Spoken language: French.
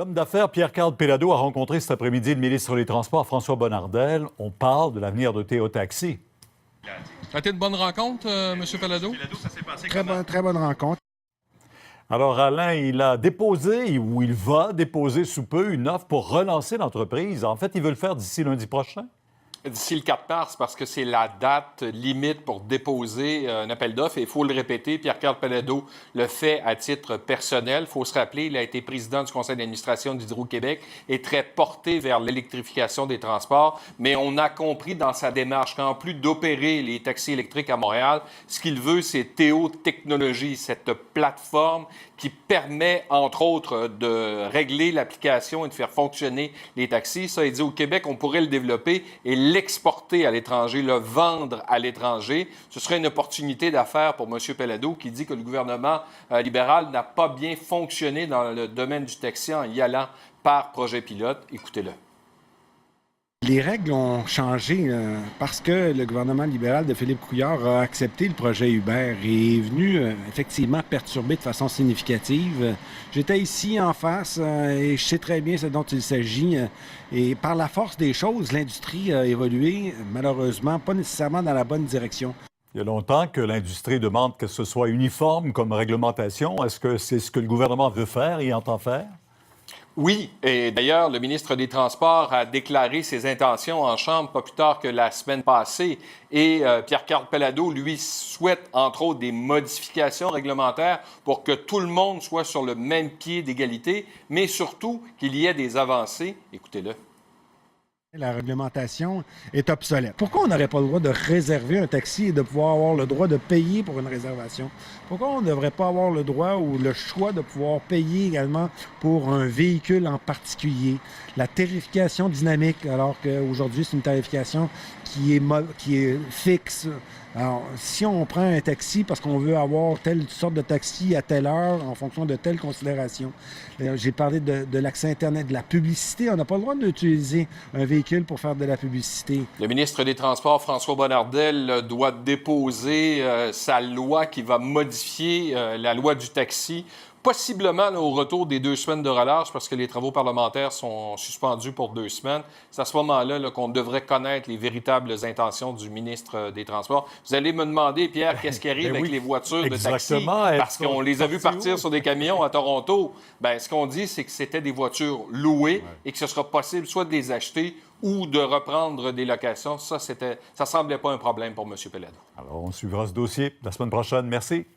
L'homme d'affaires Pierre-Carl Péladeau a rencontré cet après-midi le ministre des Transports François Bonnardel. On parle de l'avenir de Théo Taxi. Ça a été une bonne rencontre, M. Péladeau? Très bonne rencontre. Alors Alain, il a déposé, ou il va déposer sous peu, une offre pour relancer l'entreprise. En fait, il veut le faire d'ici lundi prochain. D'ici le 4 mars, parce que c'est la date limite pour déposer un appel d'offres. Et il faut le répéter, Pierre-Carl Péladeau le fait à titre personnel. Il faut se rappeler, il a été président du conseil d'administration d'Hydro-Québec et très porté vers l'électrification des transports. Mais on a compris dans sa démarche qu'en plus d'opérer les taxis électriques à Montréal, ce qu'il veut, c'est Théo Technologies, cette plateforme qui permet, entre autres, de régler l'application et de faire fonctionner les taxis. Ça, il dit, au Québec, on pourrait le développer et l'exporter à l'étranger, le vendre à l'étranger. Ce serait une opportunité d'affaires pour M. Péladeau qui dit que le gouvernement libéral n'a pas bien fonctionné dans le domaine du taxi en y allant par projet pilote. Écoutez-le. Les règles ont changé parce que le gouvernement libéral de Philippe Couillard a accepté le projet Uber et est venu effectivement perturber de façon significative. J'étais ici en face et je sais très bien ce dont il s'agit. Et par la force des choses, l'industrie a évolué, malheureusement, pas nécessairement dans la bonne direction. Il y a longtemps que l'industrie demande que ce soit uniforme comme réglementation. Est-ce que c'est ce que le gouvernement veut faire et entend faire? Oui, et d'ailleurs, le ministre des Transports a déclaré ses intentions en Chambre pas plus tard que la semaine passée. Et Pierre-Carl Péladeau, lui, souhaite, entre autres, des modifications réglementaires pour que tout le monde soit sur le même pied d'égalité, mais surtout qu'il y ait des avancées. Écoutez-le. La réglementation est obsolète. Pourquoi on n'aurait pas le droit de réserver un taxi et de pouvoir avoir le droit de payer pour une réservation? Pourquoi on ne devrait pas avoir le droit ou le choix de pouvoir payer également pour un véhicule en particulier? La tarification dynamique, alors qu'aujourd'hui, c'est une tarification qui est fixe. Alors, si on prend un taxi parce qu'on veut avoir telle sorte de taxi à telle heure en fonction de telle considération. J'ai parlé de l'accès Internet, de la publicité. On n'a pas le droit d'utiliser un véhicule pour faire de la publicité. Le ministre des Transports, François Bonnardel, doit déposer sa loi qui va modifier la loi du taxi, possiblement là, au retour des 2 semaines de relâche, parce que les travaux parlementaires sont suspendus pour 2 semaines. C'est à ce moment-là là, qu'on devrait connaître les véritables intentions du ministre des Transports. Vous allez me demander, Pierre, qu'est-ce qui arrive avec les voitures de taxi? Parce qu'on les a vues partir sur des camions à Toronto. Bien, ce qu'on dit, c'est que c'était des voitures louées et que ce sera possible soit de les acheter ou de reprendre des locations. Ça semblait pas un problème pour M. Péladeau. Alors, on suivra ce dossier la semaine prochaine. Merci.